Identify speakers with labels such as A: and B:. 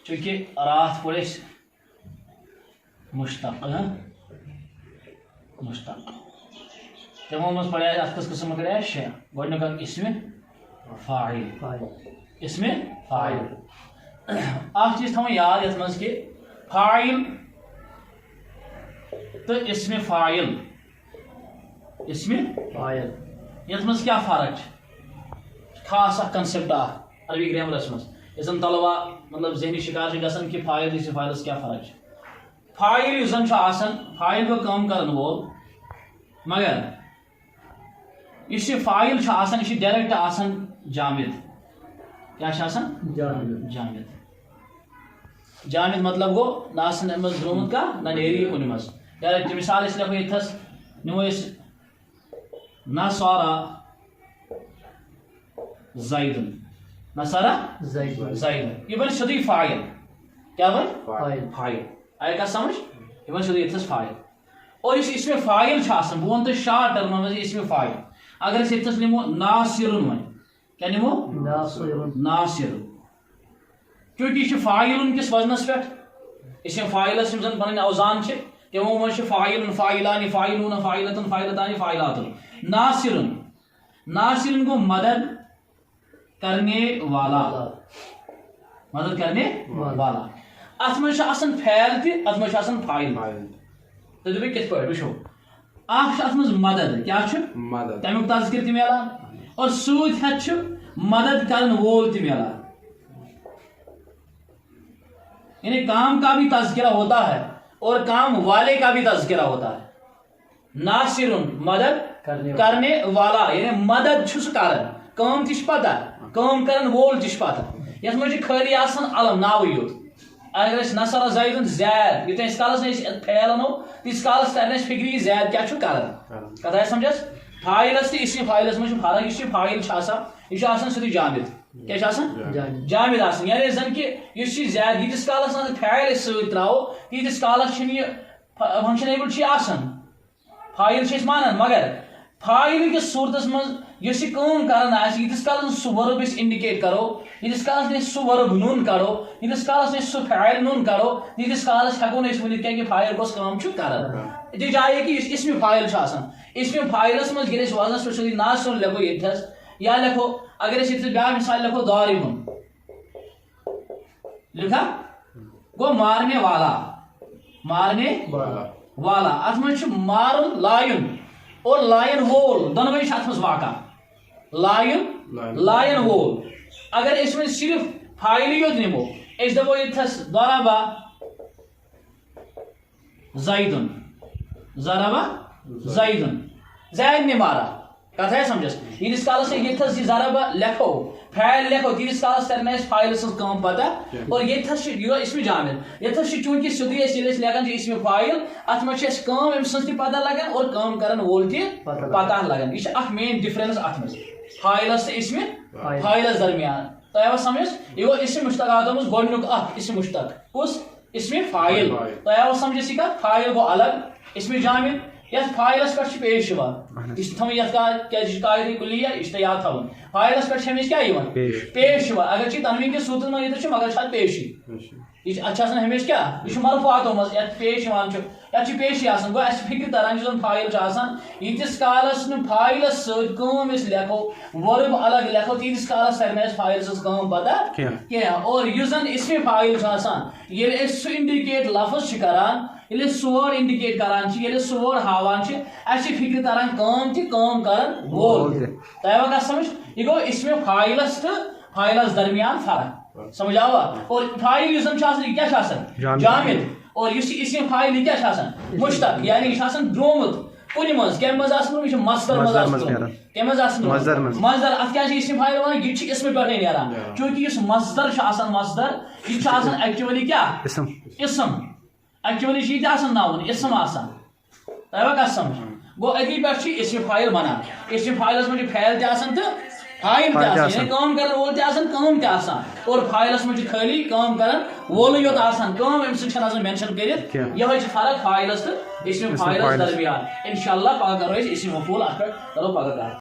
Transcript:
A: چونکہ رات پڑے مشتق مشتق تمو مز پڑے ات کس قسم گئے شے گۄڈنیُک اکھ اسم فاعل اسم فاعل اکھ چیز تھاوُن یاد یتھ منٛز کہ فاعل تو اسم فاعل یتھ منٛز کیا فرق چھ خاص اکھ کنسیپٹ اکھ عربی گرامرس منٛز یس زن طلبا مطلب ذہنی شکار چھ گژھان کہ فاعل اسم فاعلس کیا فرق چھ فاعل یُس زن چھ آسان فاعل گو کٲم کرن وول مگر اس یہ فاعل چھ آسان یہ ڈائریکٹ آسان جامد کیا چھ آسان جامد جامد مطلب گو نہ آسان امس درمت کا نہ نیری کن مز ڈائریکٹ مثال اس لکھو یتھس نمو اس نصارا زید نصارا زید یہ بن سیدھی فاعل کیا بن فاعل آیا کیا سمجھ یہ بن سیدھی یتھس فاعل اور اس میں فاعل چھ آسان بہ ون تو شارٹ ٹرم مز اس میں فاعل اگر اس یتھس نمو ناصر ون کیا نمو ناصر کیونکہ یہ فاعل کس وزنس پہ اس فاعلس یم زن پن اوزان تمو من فاعل فاعلان فاعلون فاعلتن فاعلتان فاعلات ناصر ناصر گو مدد کرنے والا مدد کرنے والا ات من آسان فعل تہ ات من آسان فاعل تو دپے کت پہ وچو اخ ات من مدد کیا تمیک تذکر تہ ملان اور سوت ہتھ مدد کرن وول تہ ملان یعنی کام کا بھی تذکرہ ہوتا ہے اور کام والے کا بھی تذکرہ ہوتا ہے ناصر مدد کرنے والا یعنی مدد چھس کرن کام تہ پتہ کام کرن وول تہ پتہ یس من خالی آسان علم ناو یوت اگر اس نصر زید زید یوتھ اس کالس فعل انو تیس کالس تر فکری زید کیا کرن کتھ سمجھس فاعلس تہ اسم فاعلس من فرق یہ فاعل یہ آسان سیدھی جامد کیا جامد آسان یعنی زن کہ اس زید یتس کالس فعل ست تراو تیتس کالس یہ فنکشنیبل آسان فاعل مانان مگر فاعل کس صورتس من اس کران یتس کالس سہ ورب انڈیکیٹ کرو یتس کالس سہ ورب نون کرو یتس کالس سہ فاعل نون کرو تیتس کالس ہیکو ورنت کہ فاعل کس کام کران یہ جائے کہ اسم فاعل اسم فاعلس من یل وزنس پہ سیدھی ناصر لکھو یتھس یا لکھو اگر اس بیاکھ مثال لکھو داربن لکھا گو مارنے والا ات من مارن لائن اور لائن وول دونوے ات من واقع لائن وول اگر اس میں صرف فاعل یوت نمو اس دپو یتھس ضربا زیدن زید نے مارا کتھ ہے سمجھس یتس کالس یتھس یہ ضربا لکھو فعل لکھو تیتس کالس تر فاعل سن کام پتہ اور یتھس اسم جامد یتھس چونکہ سیدھی یل لکھان اسم فاعل ات من کام ام سن تہ پتہ لگان اور کام کرن وول تہ پتہ لگان یہ اخ مین ڈفرنس ات من فاعلس تہ اسم فاعلس درمیان تہ سمجھ یہ گو اسم مشتقاتو مز گۄڈنیُک اخ اسم مشتق کس اسم فاعل تہ سمجھ یہ فاعل گو الگ اسم جامد یتھ فاعلس پہ پیش یہ تھو یت قاعدہ کلیہ یہ یاد تھو فاعلس پہ کیا پیش اگر تنوین کس صورت من یہ مگر پیشی یہ ہمیشہ کیا یہ مرفوعاتو مز پیش یت پیشی آسان گو اس فکر تران زن فاعل یتس کالس فاعلس ستم لکھو ورب الگ لکھو تیتس کالس تر فاعل سز کام پتہ کی اور اس زن اسم فاعل یل سہ انڈیکیٹ لفظ کران یل سور انڈیکیٹ کران یل سور ہاوان اس فکر تران کام تہ کام کرن وول تہ کت سمجھ یہ گو اسم فاعلس تو فاعلس درمیان فرق سمجھ آوا اور فاعل یس زن کیا جامد اور اسم فاعل یہ کیا مشتق یعنی یہ درومت کن مز کم مز یہ مصدر مزدر مصدر ات کیا اسم فاعل ونان یہ اسم پہ نیران چونکہ اس مصدر مصدر یہ ایکچولی کیا اسم ایکچولی یہ ناون اسم تہ کت سمجھ گو اتنی پہ اسم فاعل بنان اسم فاعلس من فعل تہ تو فاعل یعنی کام کرن وول کام اور فاعلس من خالی کام کرن وول یوت کام ام سن مینشن کرت یہ فرق فاعلس تو اسم فاعلس درمیان انشاءاللہ پگہ کرو اسم مفعول ات پہ کرو پگہ